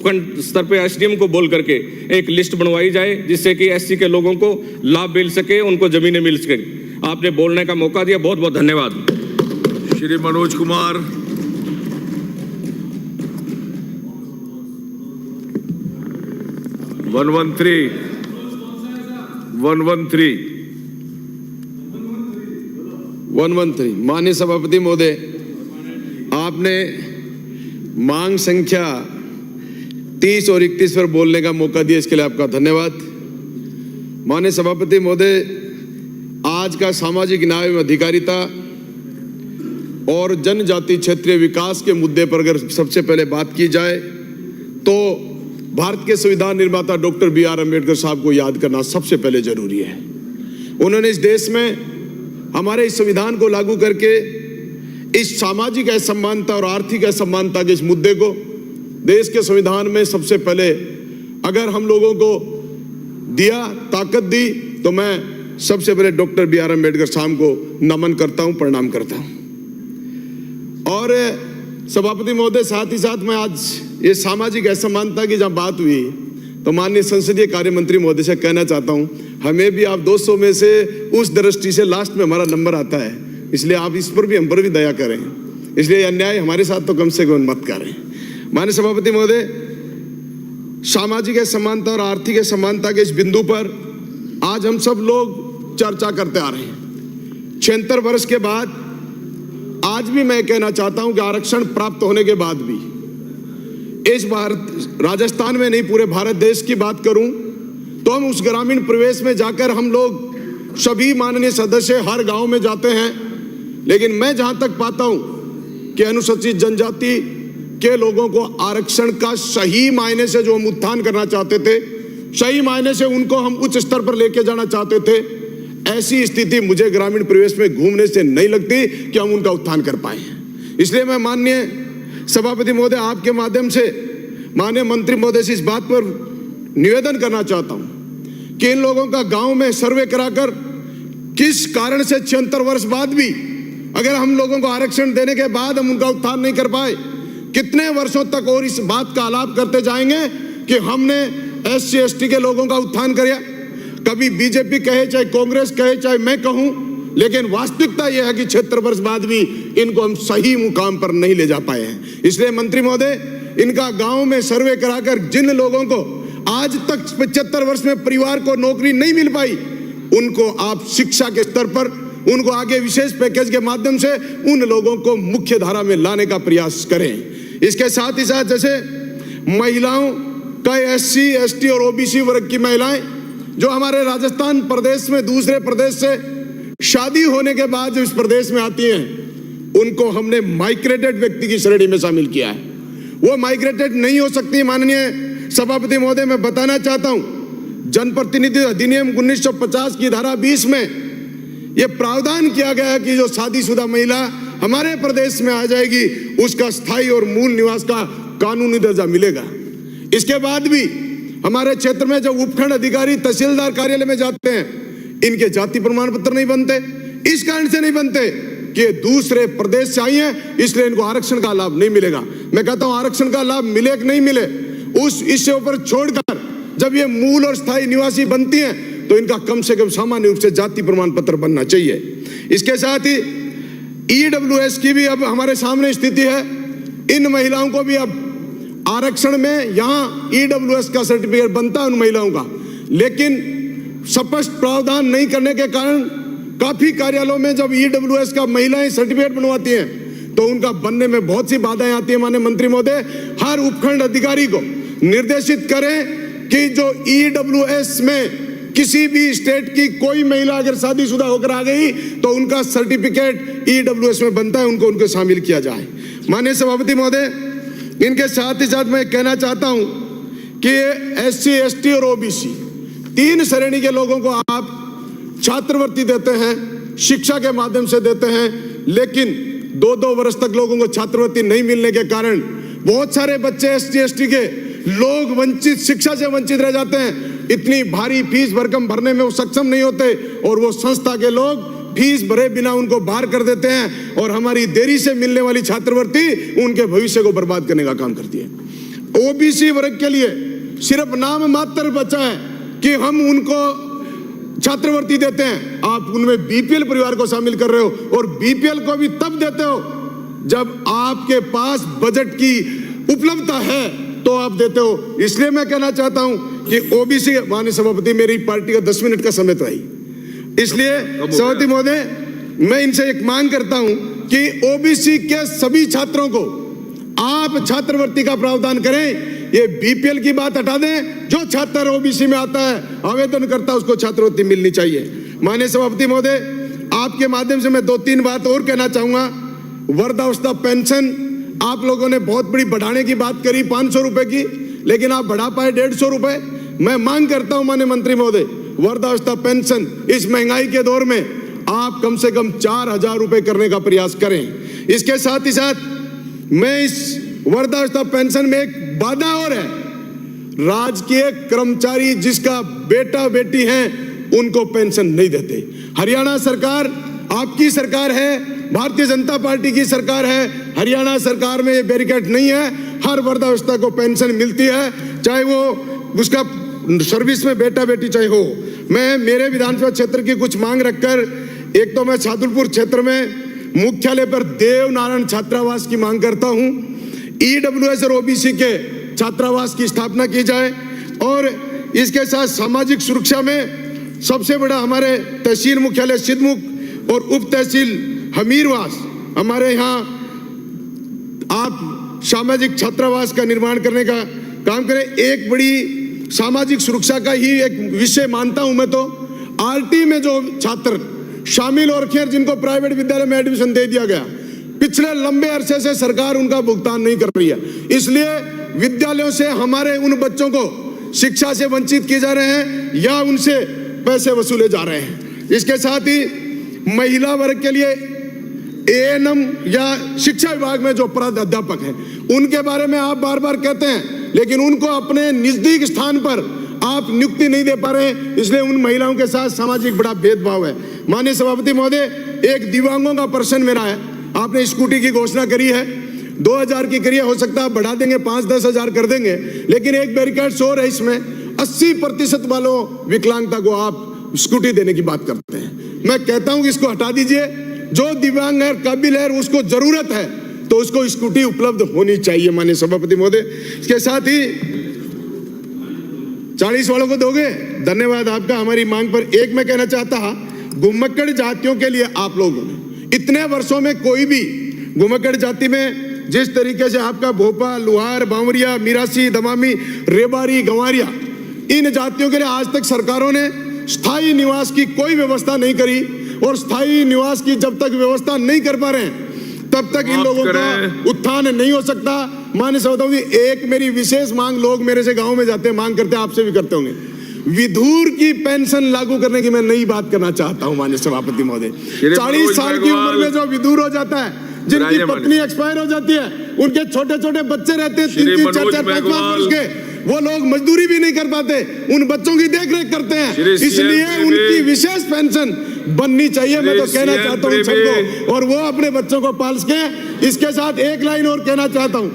स्तर पे एसडीएम को बोल करके एक लिस्ट बनवाई जाए जिससे कि एससी के लोगों को लाभ मिल सके, उनको जमीनें मिल सके। आपने बोलने का मौका दिया, बहुत बहुत धन्यवाद। Shri Manoj Kumar. One one three. माननीय सभापति महोदय, आपने मांग संख्या 30 और 31 पर बोलने का मौका दिया, इसके लिए आपका धन्यवाद। माननीय सभापति महोदय, आज का सामाजिक न्याय एवं अधिकारिता और जनजाति क्षेत्रीय विकास के मुद्दे पर अगर सबसे पहले बात की जाए तो भारत के संविधान निर्माता डॉक्टर BR अम्बेडकर साहब को याद करना सबसे पहले जरूरी है। उन्होंने इस देश में हमारे इस संविधान को लागू करके इस सामाजिक असमानता और आर्थिक असमानता के इस मुद्दे को देश के संविधान में सबसे पहले अगर हम लोगों को दिया, ताकत दी, तो मैं सबसे पहले डॉक्टर BR अम्बेडकर साहब को नमन करता हूं, प्रणाम करता हूं। और सभापति महोदय, साथ ही साथ मैं आज ये सामाजिक असमानता की जब बात हुई तो माननीय संसदीय कार्य मंत्री महोदय से कहना चाहता हूं, हमें भी आप 200 में से उस दृष्टि से लास्ट में हमारा नंबर आता है, इसलिए आप इस पर भी, हम पर भी दया करें। इसलिए अन्याय हमारे साथ तो कम से कम मत करें। माननीय सभापति महोदय, सामाजिक असमानता और आर्थिक असमानता के इस बिंदु पर आज हम सब लोग चर्चा करते आ रहे हैं। 76 वर्ष के बाद आज भी मैं कहना चाहता हूं कि आरक्षण प्राप्त होने के बाद भी इस राजस्थान में नहीं, पूरे भारत देश की बात करूं तो हम उस ग्रामीण प्रवेश में जाकर हम लोग सभी माननीय सदस्य हर गांव में जाते हैं, लेकिन मैं जहां तक पाता हूं कि अनुसूचित जनजाति के लोगों को आरक्षण का सही मायने से जो हम उत्थान करना चाहते थे, सही मायने से उनको हम उच्च स्तर पर लेके जाना चाहते थे, ऐसी स्थिति मुझे ग्रामीण प्रवेश में घूमने से नहीं लगती कि हम उनका उत्थान कर पाए। इसलिए मैं माननीय सभापति महोदय, आपके माध्यम से माननीय मंत्री महोदय से इस बात पर निवेदन करना चाहता हूं कि इन लोगों का गांव में सर्वे कराकर किस कारण से 76 वर्ष बाद भी अगर हम लोगों को आरक्षण देने के बाद हम उनका उत्थान नहीं कर पाए, कितने वर्षों तक और इस बात का आलाप करते जाएंगे कि हमने SC ST के लोगों का उत्थान किया। कभी बीजेपी कहे, चाहे कांग्रेस कहे, चाहे मैं कहूं, लेकिन वास्तविकता यह है कि 76 वर्ष बाद भी इनको हम सही मुकाम पर नहीं ले जा पाए हैं। इसलिए मंत्री महोदय, इनका गांव में सर्वे कराकर जिन लोगों को आज तक 75 वर्ष में परिवार को नौकरी नहीं मिल पाई, उनको आप शिक्षा के स्तर पर, उनको आगे विशेष पैकेज के माध्यम से उन लोगों को मुख्य धारा में लाने का प्रयास करें। इसके साथ ही साथ जैसे महिलाओं का SC ST और OBC वर्ग की महिलाएं जो हमारे राजस्थान प्रदेश में दूसरे प्रदेश से शादी होने के बाद जो इस प्रदेश में आती हैं, उनको हमने माइग्रेटेड व्यक्ति की श्रेणी में शामिल किया है। वो माइग्रेटेड नहीं हो सकती। माननीय सभापति महोदय, मैं बताना चाहता हूं, जनप्रतिनिधि अधिनियम 1950 की धारा 20 में यह प्रावधान किया गया है कि जो शादीशुदा महिला हमारे प्रदेश में आ जाएगी, उसका स्थायी और मूल निवास का कानूनी दर्जा मिलेगा। इसके बाद भी हमारे क्षेत्र में जब उपखंड अधिकारी तहसीलदार कार्यालय में जाते हैं, इनके जाति प्रमाण पत्र नहीं बनते। इस कारण से नहीं बनते कि दूसरे प्रदेश से आई हैं, इसलिए इनको आरक्षण का लाभ नहीं मिलेगा। मैं कहता हूं आरक्षण का लाभ मिले कि नहीं मिले, इससे ऊपर छोड़कर जब ये मूल और स्थायी निवासी बनती हैं तो इनका कम से कम सामान्य रूप से जाति प्रमाण पत्र बनना चाहिए। इसके साथ ही EWS की भी अब हमारे सामने स्थिति है। इन महिलाओं को भी अब आरक्षण में यहाँ EWS का सर्टिफिकेट बनता है उन महिलाओं का, लेकिन स्पष्ट प्रावधान नहीं करने के कारण काफी कार्यालयों में जब EWS का महिलाएं सर्टिफिकेट बनवाती हैं तो उनका बनने में बहुत सी बाधाएं आती है। माननीय मंत्री महोदय, हर उपखंड अधिकारी को निर्देशित करें कि जो EWS में किसी भी स्टेट की कोई महिला अगर शादीशुदा होकर आ गई तो उनका सर्टिफिकेट EWS में बनता है, उनको उनको शामिल किया जाए। माननीय सभापति महोदय, इनके साथ ही साथ मैं कहना चाहता हूं कि SC ST और OBC 3 श्रेणी के लोगों को आप छात्रवृत्ति देते हैं, शिक्षा के माध्यम से देते हैं, लेकिन 2-2 वर्ष तक लोगों को छात्रवृत्ति नहीं मिलने के कारण बहुत सारे बच्चे SC ST के लोग वंचित, शिक्षा से वंचित रह जाते हैं। इतनी भारी फीस भरकम भरने में वो सक्षम नहीं होते और वो संस्था के लोग फीस भरे बिना उनको बाहर कर देते हैं और हमारी देरी से मिलने वाली छात्रवृत्ति उनके भविष्य को बर्बाद करने का काम करती है। ओबीसी वर्ग के लिए सिर्फ नाम मात्र बचा है कि हम उनको छात्रवृत्ति देते हैं। आप उनमें बीपीएल परिवार को शामिल कर रहे हो और बीपीएल को भी तब देते हो जब आपके पास बजट की उपलब्धता है तो आप देते हो। इसलिए मैं कहना चाहता हूं कि ओबीसी, माननीय सभापति मेरी पार्टी का 10 मिनट का समय तो है, इसलिए सभापति महोदय मैं इनसे एक मांग करता हूं कि ओबीसी के सभी छात्रों को आप छात्रवृत्ति का प्रावधान करें। ये बीपीएल की बात हटा दें, जो छात्र ओबीसी में आता है आवेदन करता है उसको छात्रवृत्ति मिलनी चाहिए। माननीय सभापति महोदय आपके माध्यम से मैं 2-3 बात और कहना चाहूंगा। वृद्धावस्था पेंशन आप लोगों ने बहुत बड़ी बढ़ाने की बात करी 500 रुपए की, लेकिन आप बढ़ा पाए 150 रुपए। मैं मांग करता हूं माननीय मंत्री महोदय, वृद्धावस्था पेंशन इस महंगाई के दौर में आप कम से कम 4000 रुपए करने का प्रयास करें। इसके साथ ही साथ मैं इस वृद्धावस्था पेंशन में एक वादा और है, राजकीय कर्मचारी जिसका बेटा बेटी है उनको पेंशन नहीं देते। हरियाणा सरकार आपकी सरकार है, भारतीय जनता पार्टी की सरकार है, हरियाणा सरकार में ये बैरिकेड नहीं है, हर वृद्धावस्था को पेंशन मिलती है, चाहे वो उसका सर्विस में बेटा बेटी चाहे हो। मैं मेरे विधानसभा क्षेत्र की कुछ मांग रखकर, एक तो मैं छातुलपुर क्षेत्र में मुख्यालय पर देवनारायण छात्रावास की मांग करता हूं, ईडब्ल्यूएस और ओबीसी के छात्रावास की स्थापना की जाए और इसके साथ सामाजिक सुरक्षा में सबसे बड़ा हमारे तहसील मुख्यालय सिद्धमुख और उप तहसील हमीरवास हमारे यहाँ आप सामाजिक छात्रावास का निर्माण करने का काम करें। एक बड़ी सामाजिक सुरक्षा का ही एक विषय मानता हूं मैं तो, आरटी में जो छात्र शामिल और खैर जिनको प्राइवेट विद्यालय में एडमिशन दे दिया गया, पिछले लंबे अरसे से सरकार उनका भुगतान नहीं कर रही है, इसलिए विद्यालयों से हमारे उन बच्चों को शिक्षा से वंचित किए जा रहे हैं या उनसे पैसे वसूले जा रहे हैं। इसके साथ ही महिला वर्ग के लिए एएनएम या शिक्षा विभाग में जो प्राध्यापक हैं उनके बारे में आप बार बार कहते हैं, लेकिन उनको अपने नजदीक स्थान पर आप नियुक्ति नहीं दे पा रहे, इसलिए उन महिलाओं के साथ सामाजिक बड़ा भेदभाव है। माननीय सभापति महोदय एक दिव्यांगों का प्रश्न मेरा है, आपने स्कूटी की घोषणा करी है, 2000 की करिए, हो सकता है बढ़ा देंगे 5-10 हजार कर देंगे, लेकिन एक बैरिकेड और है इसमें 80% वालों विकलांगता को आप स्कूटी देने की बात करते हैं। मैं कहता हूं कि इसको हटा दीजिए, जो दिव्यांग है काबिल है उसको जरूरत है तो उसको स्कूटी उपलब्ध होनी चाहिए। माननीय सभापति महोदय इसके साथ ही 40 वालों को दोगे, धन्यवाद आपका। हमारी मांग पर एक मैं कहना चाहता, घुमक्कड़ जातियों के लिए आप लोगों ने इतने वर्षों में कोई भी घुमक्कड़ जाति में जिस तरीके से आपका भोपा, लुहार, बावरिया, मिरासी, दमामी, रेबारी, गंवारिया, इन जातियों के लिए आज तक सरकारों ने स्थायी निवास की कोई व्यवस्था नहीं करी और स्थायी निवास की जब तक व्यवस्था नहीं कर पा रहे हैं तब तक इन लोगों का उत्थान नहीं हो सकता। माननीय सभापति एक मेरी विशेष मांग, लोग मेरे से गांव में जाते हैं मांग करते हैं, आपसे भी करते होंगे, विधुर की पेंशन लागू करने की मैं नई बात करना चाहता हूं। माननीय सभापति महोदय 40 साल की उम्र में जो विधुर हो जाता है, जिनकी पत्नी एक्सपायर हो जाती है, उनके छोटे छोटे बच्चे रहते हैं 3-3, 4-4, 5-5 वर्ष के, वो लोग मजदूरी भी नहीं कर पाते, उन बच्चों की देखरेख करते हैं, इसलिए उनकी विशेष पेंशन बननी चाहिए। मैं तो कहना चाहता हूं सबको, और वो अपने बच्चों को पाल सके। इसके साथ एक लाइन और कहना चाहता हूं,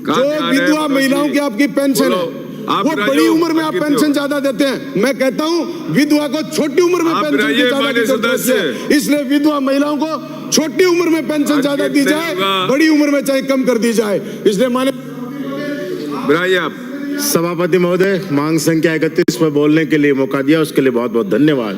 जो विधवा महिलाओं की आपकी पेंशन है वो बड़ी उम्र में आप पेंशन ज्यादा देते हैं, मैं कहता हूं विधवा को छोटी उम्र में पेंशन ज्यादा दी जाए, इसलिए विधवा महिलाओं को छोटी उम्र में पेंशन ज्यादा दी जाए, बड़ी उम्र में चाहे कम कर दी जाए। इसलिए माने सभापति महोदय मांग संख्या 31 पर बोलने के लिए मौका दिया, उसके लिए बहुत बहुत धन्यवाद।